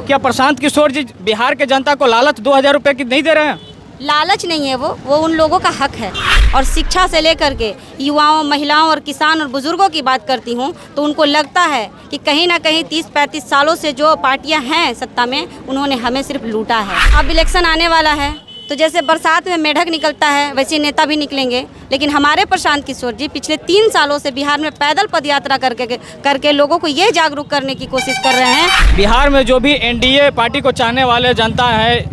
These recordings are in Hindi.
क्या प्रशांत किशोर जी बिहार के जनता को लालच 2000 रुपये की नहीं दे रहे हैं? लालच नहीं है, वो उन लोगों का हक है। और शिक्षा से लेकर के युवाओं, महिलाओं और किसान और बुजुर्गों की बात करती हूँ तो उनको लगता है कि कहीं ना कहीं 30-35 सालों से जो पार्टियां हैं सत्ता में, उन्होंने हमें सिर्फ लूटा है। अब इलेक्शन आने वाला है तो जैसे बरसात में मेढक निकलता है वैसे नेता भी निकलेंगे, लेकिन हमारे प्रशांत किशोर जी पिछले 3 सालों से बिहार में पैदल पदयात्रा करके लोगों को ये जागरूक करने की कोशिश कर रहे हैं। बिहार में जो भी एनडीए पार्टी को चाहने वाले जनता है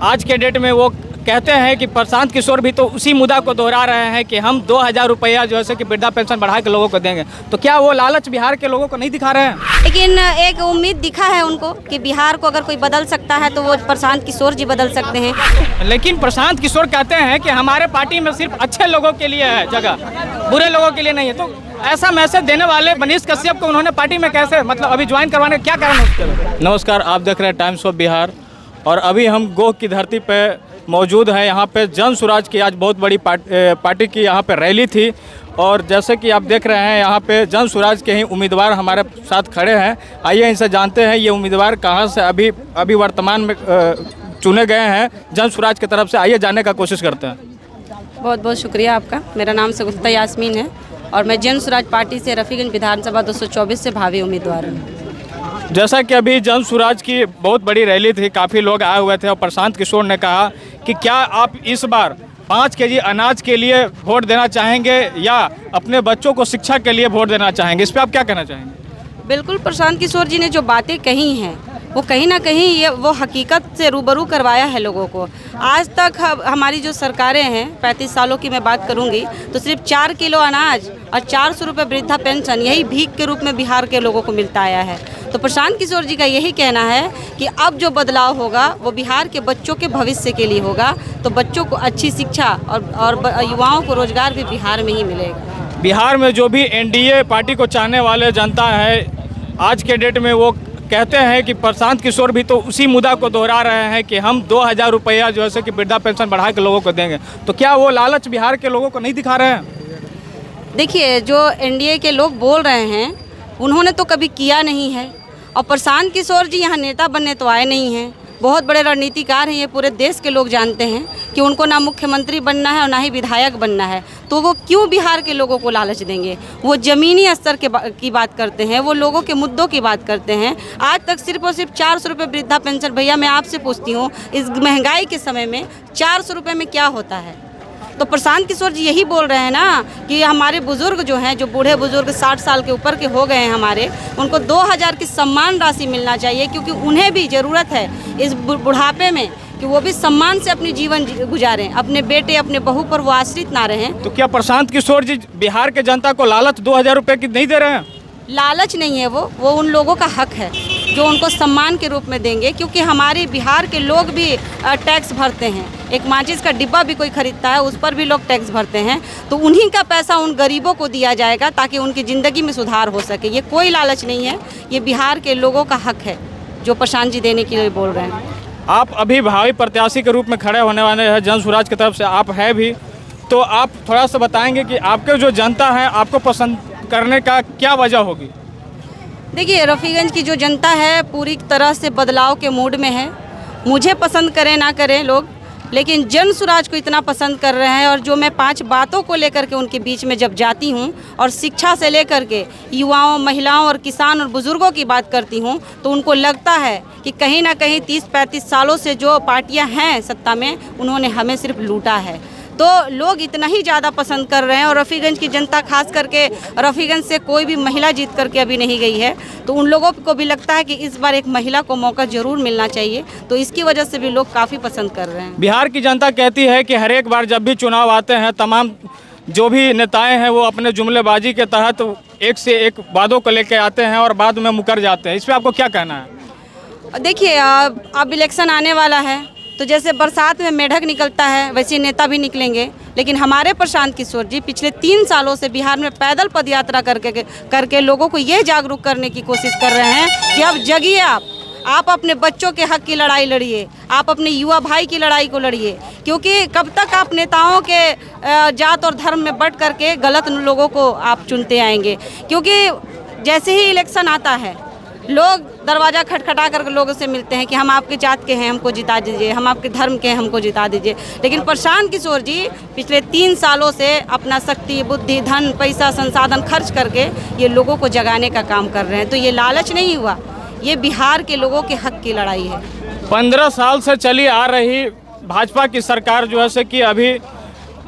आज के डेट में, वो कहते हैं कि प्रशांत किशोर भी तो उसी मुद्दा को दोहरा रहे हैं कि हम 2000 रुपया जो है कि वृद्धा पेंशन बढ़ा के लोगों को देंगे। तो क्या वो लालच बिहार के लोगों को नहीं दिखा रहे हैं? लेकिन एक उम्मीद दिखा है उनको कि बिहार को अगर कोई बदल सकता है तो वो प्रशांत किशोर जी बदल सकते हैं। लेकिन प्रशांत किशोर कहते हैं कि हमारे पार्टी में सिर्फ अच्छे लोगों के लिए है जगह, बुरे लोगों के लिए नहीं है। तो ऐसा मैसेज देने वाले मनीष कश्यप को उन्होंने पार्टी में कैसे, मतलब अभी ज्वाइन करवाने का क्या कारण उसके? नमस्कार, आप देख रहे हैं टाइम्स ऑफ बिहार और अभी हम गोह की धरती पे मौजूद है। यहाँ पे जन स्वराज की आज बहुत बड़ी पार्टी की यहाँ पे रैली थी और जैसे कि आप देख रहे हैं यहाँ पे जन स्वराज के ही उम्मीदवार हमारे साथ खड़े हैं। आइए इनसे जानते हैं ये उम्मीदवार कहाँ से अभी वर्तमान में चुने गए हैं जन स्वराज की तरफ से। आइए जानने का कोशिश करते हैं। बहुत बहुत शुक्रिया आपका। मेरा नाम सगुफ्ता यास्मीन है और मैं जन स्वराज पार्टी से रफीगंज विधानसभा 224 से भावी उम्मीदवार हूँ। जैसा कि अभी जन स्वराज की बहुत बड़ी रैली थी, काफ़ी लोग आए हुए थे और प्रशांत किशोर ने कहा कि क्या आप इस बार 5 केजी अनाज के लिए वोट देना चाहेंगे या अपने बच्चों को शिक्षा के लिए वोट देना चाहेंगे? इस पर आप क्या कहना चाहेंगे? बिल्कुल, प्रशांत किशोर जी ने जो बातें कही हैं वो कहीं ना कहीं वो हकीकत से रूबरू करवाया है लोगों को। आज तक हमारी जो सरकारें हैं, 35 सालों की मैं बात करूंगी, तो सिर्फ 4 किलो अनाज और 400 रुपये वृद्धा पेंशन यही भीख के रूप में बिहार के लोगों को मिलता आया है। तो प्रशांत किशोर जी का यही कहना है कि अब जो बदलाव होगा वो बिहार के बच्चों के भविष्य के लिए होगा, तो बच्चों को अच्छी शिक्षा और युवाओं को रोजगार भी बिहार में ही मिलेगा। बिहार में जो भी एनडीए पार्टी को चाहने वाले जनता है आज के डेट में, वो कहते हैं कि प्रशांत किशोर भी तो उसी मुद्दा को दोहरा रहे हैं कि हम 2000 रुपया जो है कि वृद्धा पेंशन बढ़ा के लोगों को देंगे। तो क्या वो लालच बिहार के लोगों को नहीं दिखा रहे हैं? देखिए, जो एनडीए के लोग बोल रहे हैं उन्होंने तो कभी किया नहीं है और प्रशांत किशोर जी यहाँ नेता बनने तो आए नहीं हैं। बहुत बड़े रणनीतिकार हैं, ये पूरे देश के लोग जानते हैं कि उनको ना मुख्यमंत्री बनना है और ना ही विधायक बनना है। तो वो क्यों बिहार के लोगों को लालच देंगे? वो ज़मीनी स्तर की बात करते हैं, वो लोगों के मुद्दों की बात करते हैं। आज तक सिर्फ और सिर्फ 400 रुपये वृद्धा पेंशन। भैया मैं आपसे पूछती हूँ, इस महंगाई के समय में 400 रुपये में क्या होता है? तो प्रशांत किशोर जी यही बोल रहे हैं ना कि हमारे बुजुर्ग जो हैं, जो बूढ़े बुजुर्ग 60 साल के ऊपर के हो गए हैं हमारे, उनको 2000 की सम्मान राशि मिलना चाहिए, क्योंकि उन्हें भी ज़रूरत है इस बुढ़ापे में कि वो भी सम्मान से अपनी जीवन गुजारें, अपने बेटे अपने बहू पर वो आश्रित ना रहें। तो क्या प्रशांत किशोर जी बिहार के जनता को लालच 2000 रुपये की नहीं दे रहे हैं? लालच नहीं है, वो उन लोगों का हक है जो उनको सम्मान के रूप में देंगे, क्योंकि हमारे बिहार के लोग भी टैक्स भरते हैं। एक माचिस का डिब्बा भी कोई खरीदता है उस पर भी लोग टैक्स भरते हैं। तो उन्हीं का पैसा उन गरीबों को दिया जाएगा ताकि उनकी ज़िंदगी में सुधार हो सके। ये कोई लालच नहीं है, ये बिहार के लोगों का हक है जो प्रशांत जी देने के लिए बोल रहे हैं। आप अभी भावी प्रत्याशी के रूप में खड़े होने वाले हैं जन स्वराज की तरफ से, आप है भी, तो आप थोड़ा सा बताएंगे कि आपके जो जनता है आपको पसंद करने का क्या वजह होगी? देखिए, रफीगंज की जो जनता है पूरी तरह से बदलाव के मूड में है। मुझे पसंद करें ना करें लोग, लेकिन जन स्वराज को इतना पसंद कर रहे हैं। और जो मैं 5 बातों को लेकर के उनके बीच में जब जाती हूँ और शिक्षा से लेकर के युवाओं, महिलाओं और किसान और बुजुर्गों की बात करती हूँ, तो उनको लगता है कि कहीं ना कहीं 30-35 सालों से जो पार्टियां हैं सत्ता में, उन्होंने हमें सिर्फ लूटा है। तो लोग इतना ही ज़्यादा पसंद कर रहे हैं। और रफीगंज की जनता, खास करके रफीगंज से कोई भी महिला जीत करके अभी नहीं गई है, तो उन लोगों को भी लगता है कि इस बार एक महिला को मौका ज़रूर मिलना चाहिए। तो इसकी वजह से भी लोग काफ़ी पसंद कर रहे हैं। बिहार की जनता कहती है कि हर एक बार जब भी चुनाव आते हैं तमाम जो भी नेताएं हैं वो अपने जुमलेबाजी के तहत एक से एक वादों को लेकर आते हैं और बाद में मुकर जाते हैं। इस पर आपको क्या कहना है? देखिए, अब इलेक्शन आने वाला है तो जैसे बरसात में मेढक निकलता है वैसे नेता भी निकलेंगे, लेकिन हमारे प्रशांत किशोर जी पिछले 3 सालों से बिहार में पैदल पदयात्रा करके लोगों को ये जागरूक करने की कोशिश कर रहे हैं कि अब जगिए, आप अपने बच्चों के हक की लड़ाई लड़िए, आप अपने युवा भाई की लड़ाई को लड़िए। क्योंकि कब तक आप नेताओं के जात और धर्म में बंट करके गलत लोगों को आप चुनते आएंगे? क्योंकि जैसे ही इलेक्शन आता है लोग दरवाज़ा खटखटा कर लोगों से मिलते हैं कि हम आपके जात के हैं, हमको जिता दीजिए, हम आपके धर्म के हैं, हमको जिता दीजिए। लेकिन प्रशांत किशोर जी पिछले 3 सालों से अपना शक्ति, बुद्धि, धन, पैसा, संसाधन खर्च करके ये लोगों को जगाने का काम कर रहे हैं। तो ये लालच नहीं हुआ, ये बिहार के लोगों के हक की लड़ाई है। 15 साल से चली आ रही भाजपा की सरकार जो है से कि अभी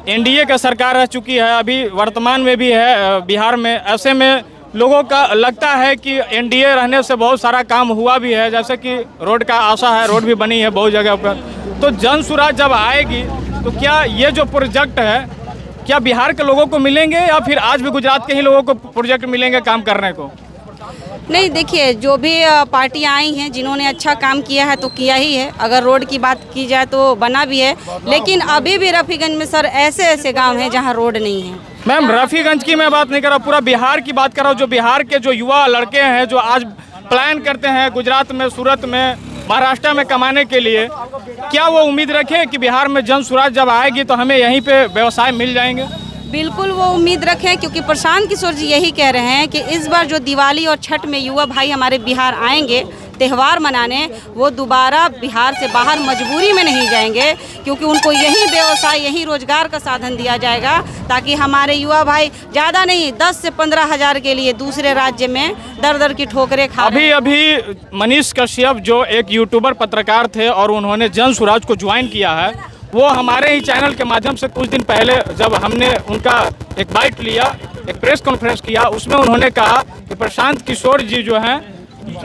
एनडीए का सरकार रह चुकी है, अभी वर्तमान में भी है बिहार में। ऐसे में लोगों का लगता है कि एनडीए रहने से बहुत सारा काम हुआ भी है, जैसे कि रोड का आशा है, रोड भी बनी है बहुत जगह पर। तो जन सुराज जब आएगी तो क्या ये जो प्रोजेक्ट है क्या बिहार के लोगों को मिलेंगे या फिर आज भी गुजरात के ही लोगों को प्रोजेक्ट मिलेंगे काम करने को? नहीं, देखिए, जो भी पार्टियां आई हैं जिन्होंने अच्छा काम किया है तो किया ही है। अगर रोड की बात की जाए तो बना भी है, लेकिन अभी भी रफ़ीगंज में सर ऐसे ऐसे गांव हैं जहां रोड नहीं है। मैम, रफ़ीगंज की मैं बात नहीं कर रहा, पूरा बिहार की बात कर रहा हूँ। जो बिहार के जो युवा लड़के हैं जो आज प्लान करते हैं गुजरात में, सूरत में, महाराष्ट्र में कमाने के लिए, क्या वो उम्मीद रखें कि बिहार में जन सुराज जब आएगी तो हमें यहीं पे व्यवसाय मिल जाएंगे? बिल्कुल वो उम्मीद रखें, क्योंकि प्रशांत किशोर जी यही कह रहे हैं कि इस बार जो दिवाली और छठ में युवा भाई हमारे बिहार आएंगे त्यौहार मनाने, वो दोबारा बिहार से बाहर मजबूरी में नहीं जाएंगे, क्योंकि उनको यही व्यवसाय, यही रोजगार का साधन दिया जाएगा, ताकि हमारे युवा भाई ज़्यादा नहीं 10 से 15 हज़ार के लिए दूसरे राज्य में दर दर की ठोकरें खा रहे हैं। अभी मनीष कश्यप जो एक यूट्यूबर पत्रकार थे और उन्होंने जन सुराज को ज्वाइन किया है, वो हमारे ही चैनल के माध्यम से कुछ दिन पहले जब हमने उनका एक बाइट लिया, एक प्रेस कॉन्फ्रेंस किया, उसमें उन्होंने कहा कि प्रशांत किशोर जी जो हैं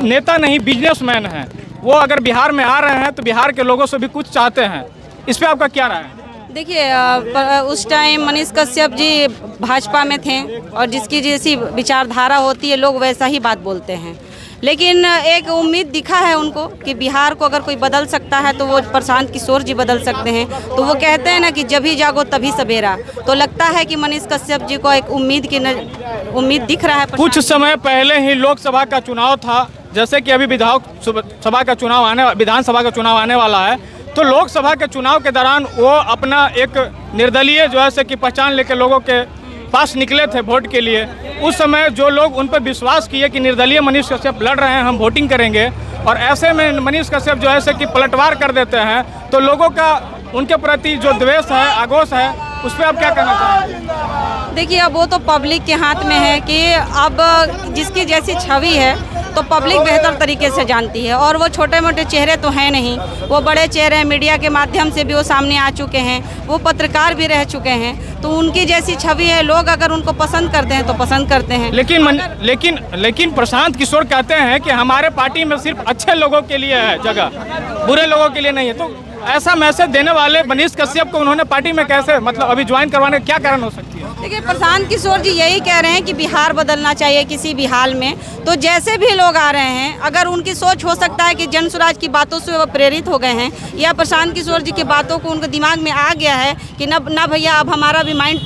नेता नहीं बिजनेसमैन हैं। वो अगर बिहार में आ रहे हैं तो बिहार के लोगों से भी कुछ चाहते हैं। इस पे आपका क्या राय है? देखिए, उस टाइम मनीष कश्यप जी भाजपा में थे और जिसकी जैसी विचारधारा होती है लोग वैसा ही बात बोलते हैं, लेकिन एक उम्मीद दिखा है उनको कि बिहार को अगर कोई बदल सकता है तो वो प्रशांत किशोर जी बदल सकते हैं। तो वो कहते हैं ना कि जब ही जागो तभी सवेरा, तो लगता है कि मनीष कश्यप जी को एक उम्मीद दिख रहा है। कुछ समय पहले ही लोकसभा का चुनाव था, जैसे कि अभी विधानसभा का चुनाव आने वाला है, तो लोकसभा के चुनाव के दौरान वो अपना एक निर्दलीय जो है से कि पहचान लेकर लोगों के पास निकले थे वोट के लिए। उस समय जो लोग उन पर विश्वास किए कि निर्दलीय मनीष कश्यप लड़ रहे हैं, हम वोटिंग करेंगे, और ऐसे में मनीष कश्यप जो है से कि पलटवार कर देते हैं, तो लोगों का उनके प्रति जो द्वेष है, आक्रोश है, उस पर आप क्या कहना चाहेंगे? देखिए, अब वो तो पब्लिक के हाथ में है कि अब जिसकी जैसी छवि है तो पब्लिक बेहतर तरीके से जानती है, और वो छोटे मोटे चेहरे तो हैं नहीं, वो बड़े चेहरे हैं, मीडिया के माध्यम से भी वो सामने आ चुके हैं, वो पत्रकार भी रह चुके हैं, तो उनकी जैसी छवि है, लोग अगर उनको पसंद करते हैं तो पसंद करते हैं। लेकिन प्रशांत किशोर कहते हैं कि हमारे पार्टी में सिर्फ अच्छे लोगों के लिए है जगह, बुरे लोगों के लिए नहीं है। तो ऐसा मैसेज देने वाले मनीष कश्यप को उन्होंने पार्टी में कैसे, मतलब अभी ज्वाइन करवाने क्या कारण हो सकती है? देखिए, प्रशांत किशोर जी यही कह रहे हैं कि बिहार बदलना चाहिए किसी भी हाल में। तो जैसे भी लोग आ रहे हैं, अगर उनकी सोच हो सकता है कि जन सुराज की बातों से वो प्रेरित हो गए हैं, या प्रशांत किशोर जी की बातों को उनके दिमाग में आ गया है कि ना भैया अब हमारा भी माइंड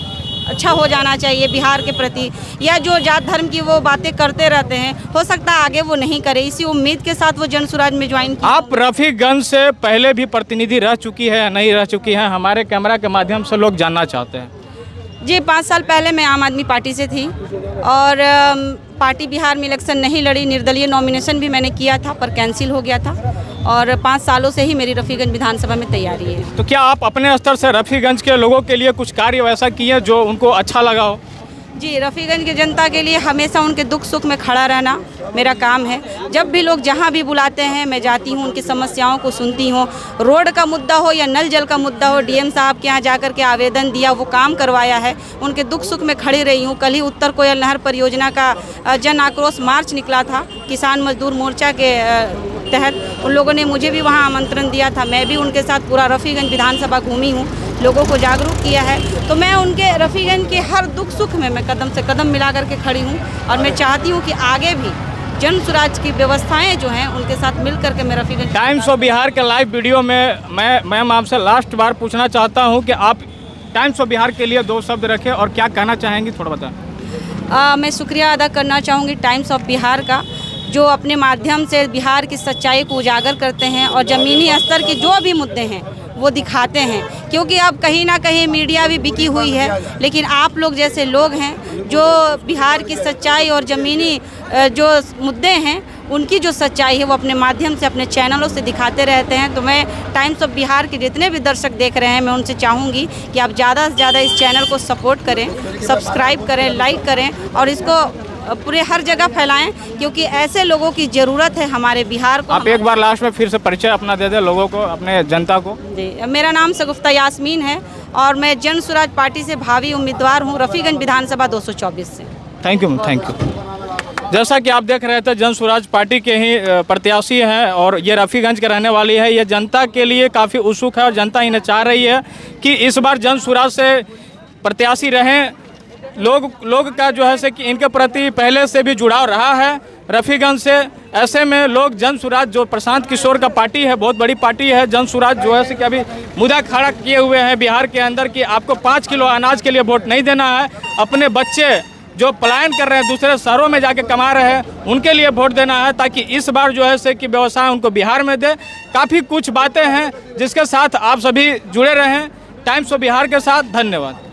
अच्छा हो जाना चाहिए बिहार के प्रति, या जो जात धर्म की वो बातें करते रहते हैं, हो सकता है आगे वो नहीं करे, इसी उम्मीद के साथ वो जन सुराज में ज्वाइन किया। आप रफ़ीगंज से पहले भी प्रतिनिधि रह चुकी है या नहीं रह चुकी हैं, हमारे कैमरा के माध्यम से लोग जानना चाहते हैं। जी, 5 साल पहले मैं आम आदमी पार्टी से थी, और पार्टी बिहार में इलेक्शन नहीं लड़ी, निर्दलीय नॉमिनेशन भी मैंने किया था पर कैंसिल हो गया था, और 5 सालों से ही मेरी रफ़ीगंज विधानसभा में तैयारी है। तो क्या आप अपने स्तर से रफ़ीगंज के लोगों के लिए कुछ कार्य वैसा किए जो उनको अच्छा लगा हो? जी, रफ़ीगंज की जनता के लिए हमेशा उनके दुख सुख में खड़ा रहना मेरा काम है। जब भी लोग जहाँ भी बुलाते हैं मैं जाती हूँ, उनकी समस्याओं को सुनती हूँ। रोड का मुद्दा हो या नल जल का मुद्दा हो, डीएम साहब के यहाँ जाकर के आवेदन दिया, वो काम करवाया है, उनके दुख सुख में खड़ी रही हूँ। कल ही उत्तर कोयल नहर परियोजना का जन आक्रोश मार्च निकला था किसान मजदूर मोर्चा के तहत, उन लोगों ने मुझे भी वहाँ आमंत्रण दिया था। मैं भी उनके साथ पूरा रफ़ीगंज विधानसभा घूमी हूँ, लोगों को जागरूक किया है। तो मैं उनके रफ़ीगंज के हर दुख सुख में मैं कदम से कदम मिला करके खड़ी हूँ, और मैं चाहती हूँ कि आगे भी जन सुराज की व्यवस्थाएं जो हैं उनके साथ मिल करके मैं रफ़ीगंज। टाइम्स ऑफ बिहार के लाइव वीडियो में मैम आपसे लास्ट बार पूछना चाहता हूँ कि आप टाइम्स ऑफ बिहार के लिए 2 शब्द रखें और क्या कहना चाहेंगी, थोड़ा बताएं। मैं शुक्रिया अदा करना चाहूँगी टाइम्स ऑफ बिहार का, जो अपने माध्यम से बिहार की सच्चाई को उजागर करते हैं और ज़मीनी स्तर के जो भी मुद्दे हैं वो दिखाते हैं। क्योंकि अब कहीं ना कहीं मीडिया भी बिकी हुई है, लेकिन आप लोग जैसे लोग हैं जो बिहार की सच्चाई और ज़मीनी जो मुद्दे हैं उनकी जो सच्चाई है वो अपने माध्यम से अपने चैनलों से दिखाते रहते हैं। तो मैं टाइम्स ऑफ बिहार के जितने भी दर्शक देख रहे हैं, मैं उनसे चाहूँगी कि आप ज़्यादा से ज़्यादा इस चैनल को सपोर्ट करें, सब्सक्राइब करें, लाइक करें और इसको पूरे हर जगह फैलाएं, क्योंकि ऐसे लोगों की ज़रूरत है हमारे बिहार को। आप एक बार लास्ट में फिर से परिचय अपना दे दें लोगों को, अपने जनता को। जी, मेरा नाम शगुफ्ता यास्मीन है और मैं जन स्वराज पार्टी से भावी उम्मीदवार हूँ रफ़ीगंज विधानसभा 224 से। Thank you, thank you. जैसा कि आप देख रहे थे, जन स्वराज पार्टी के ही प्रत्याशी हैं और ये रफ़ीगंज के रहने वाली है। ये जनता के लिए काफ़ी उत्सुक है और जनता इन्हें चाह रही है कि इस बार जन स्वराज से प्रत्याशी रहें। लोग का जो है से कि इनके प्रति पहले से भी जुड़ाव रहा है रफ़ीगंज से। ऐसे में लोग जन स्वराज, जो प्रशांत किशोर का पार्टी है, बहुत बड़ी पार्टी है जन स्वराज, जो है से कि अभी मुद्दा खड़ा किए हुए हैं बिहार के अंदर कि आपको 5 किलो अनाज के लिए वोट नहीं देना है, अपने बच्चे जो पलायन कर रहे हैं, दूसरे शहरों में जाके कमा रहे हैं, उनके लिए वोट देना है, ताकि इस बार जो है से कि व्यवसाय उनको बिहार में दे। काफ़ी कुछ बातें हैं जिसके साथ आप सभी जुड़े रहें टाइम्स ऑफ बिहार के साथ। धन्यवाद।